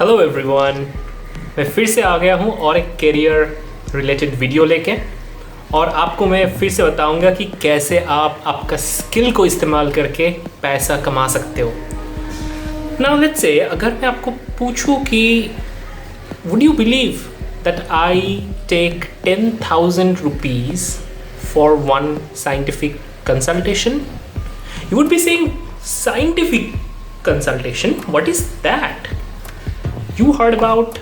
Hello everyone, मैं फिर से आ गया हूँ और एक करियर रिलेटेड वीडियो लेके। और आपको मैं फिर से बताऊंगा कि कैसे आप आपका स्किल को इस्तेमाल करके पैसा कमा सकते हो। नाउ लेट्स से अगर मैं आपको पूछूं कि would you believe that I take 10,000 rupees for one scientific consultation? You would be saying, scientific consultation? What is that? You heard about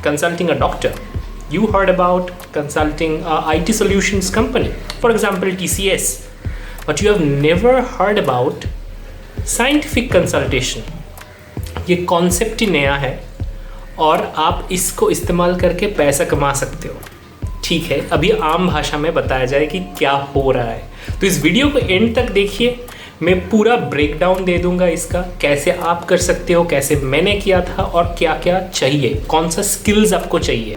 consulting a doctor. You heard about consulting a IT solutions company, for example TCS. But you have never heard about scientific consultation. ये concept ही नया है और आप इसको इस्तेमाल करके पैसा कमा सकते हो। ठीक है, अभी आम भाषा में बताया जाए कि क्या हो रहा है, तो इस वीडियो को एंड तक देखिए। मैं पूरा ब्रेकडाउन दे दूंगा इसका, कैसे आप कर सकते हो, कैसे मैंने किया था और क्या क्या चाहिए, कौन सा स्किल्स आपको चाहिए।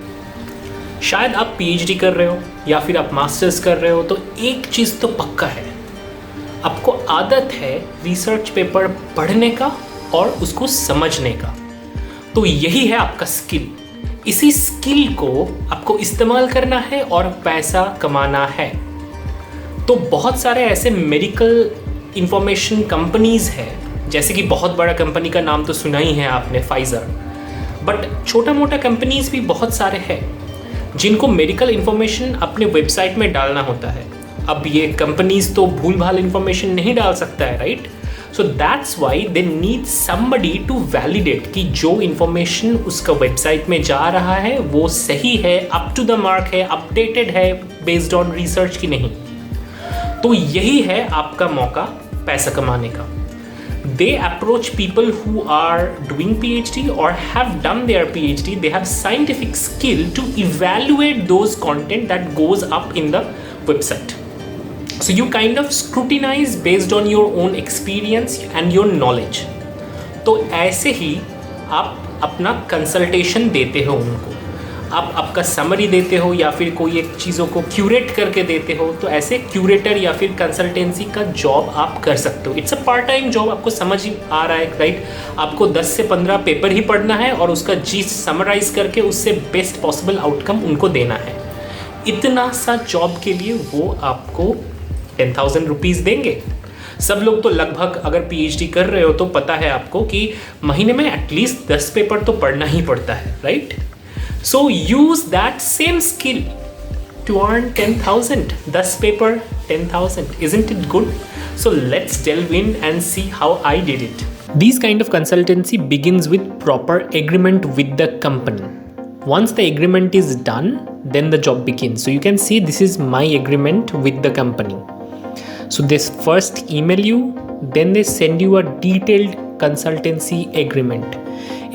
शायद आप पीएचडी कर रहे हो या फिर आप मास्टर्स कर रहे हो, तो एक चीज़ तो पक्का है, आपको आदत है रिसर्च पेपर पढ़ने का और उसको समझने का। तो यही है आपका स्किल। इसी स्किल को आपको इस्तेमाल करना है और पैसा कमाना है। तो बहुत सारे ऐसे मेडिकल इंफॉर्मेशन कंपनीज़ है, जैसे कि बहुत बड़ा कंपनी का नाम तो सुना ही है आपने, फाइज़र। बट छोटा मोटा कंपनीज़ भी बहुत सारे हैं जिनको मेडिकल इंफॉर्मेशन अपने वेबसाइट में डालना होता है। अब ये कंपनीज़ तो भूल भाल इंफॉर्मेशन नहीं डाल सकता है, right? So that's why they need somebody to validate कि जो इंफॉर्मेशन उसका वेबसाइट में जा रहा है वो सही है, अप टू द मार्क है, अपडेटेड है, बेस्ड ऑन रिसर्च की नहीं। तो यही है आपका मौका पैसा कमाने का। They approach people who are doing PhD or have done their PhD. They have scientific skill to evaluate those content that goes up in the website. So you kind of scrutinize based on your own experience and your knowledge. तो ऐसे ही आप अपना consultation देते हो उनको, आप आपका summary देते हो या फिर कोई एक चीज़ों को क्यूरेट करके देते हो। तो ऐसे क्यूरेटर या फिर कंसल्टेंसी का जॉब आप कर सकते हो। It's a part time job, आपको समझ ही आ रहा है, राइट? आपको 10 से 15 पेपर ही पढ़ना है और उसका जीस्ट समराइज करके उससे बेस्ट पॉसिबल आउटकम उनको देना है। इतना सा जॉब के लिए वो आपको 10,000 रुपीज़ देंगे। सब लोग तो लगभग, अगर पीएचडी कर रहे हो तो पता है आपको कि महीने में एटलीस्ट 10 पेपर तो पढ़ना ही पड़ता है, right? So use that same skill to earn 10,000. 10 paper, 10,000. Isn't it good? So let's delve in and see how I did it. These kind of consultancy begins with proper agreement with the company. Once the agreement is done, then the job begins. So you can see this is my agreement with the company. So they first email you, then they send you a detailed consultancy agreement.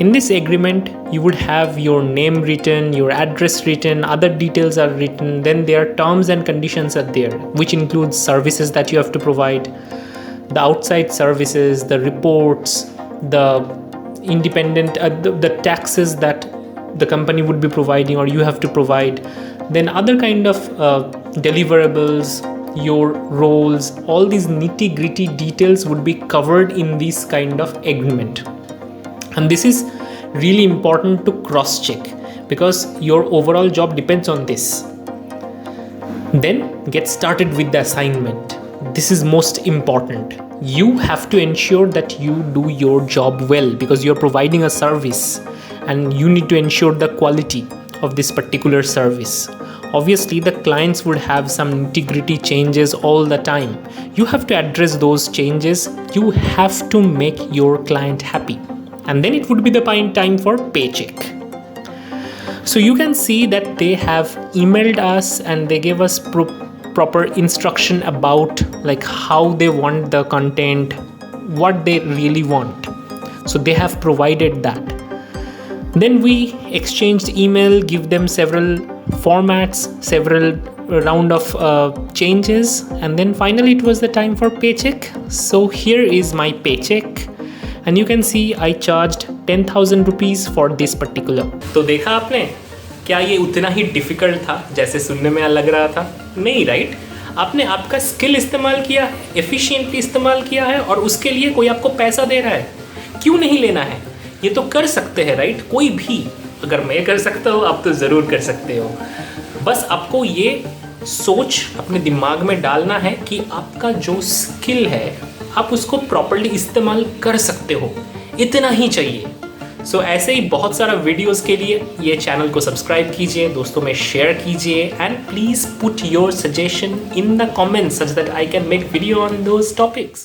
In this agreement, you would have your name written, your address written, other details are written, then their terms and conditions are there, which includes services that you have to provide, the outside services, the reports, the independent, the taxes that the company would be providing or you have to provide, then other kind of deliverables, your roles, all these nitty gritty details would be covered in this kind of agreement. And this is really important to cross check because your overall job depends on this. Then get started with the assignment. This is most important. You have to ensure that you do your job well because you're providing a service and you need to ensure the quality of this particular service. Obviously, the clients would have some nitty-gritty changes all the time. You have to address those changes. You have to make your client happy. And then it would be the time for paycheck. So you can see that they have emailed us and they gave us proper instruction about like how they want the content, what they really want. So they have provided that. Then we exchanged email, give them several formats, several round of changes, and then finally it was the time for paycheck. So here is my paycheck. And you can see I charged 10,000 rupees for this particular. तो देखा आपने, क्या ये उतना ही difficult था जैसे सुनने में लग रहा था? नहीं, राइट? आपने आपका स्किल इस्तेमाल किया, एफिशिएंटली इस्तेमाल किया है और उसके लिए कोई आपको पैसा दे रहा है। क्यों नहीं लेना है? ये तो कर सकते हैं राइट, कोई भी। अगर मैं कर सकता हूँ आप तो ज़रूर कर सकते हो। बस आपको ये सोच अपने दिमाग में डालना है कि आपका जो स्किल है आप उसको प्रॉपर्ली इस्तेमाल कर सकते हो, इतना ही चाहिए। सो ऐसे ही बहुत सारा वीडियोस के लिए ये चैनल को सब्सक्राइब कीजिए, दोस्तों में शेयर कीजिए, and please put your suggestion in the comments such that I can make video on those topics.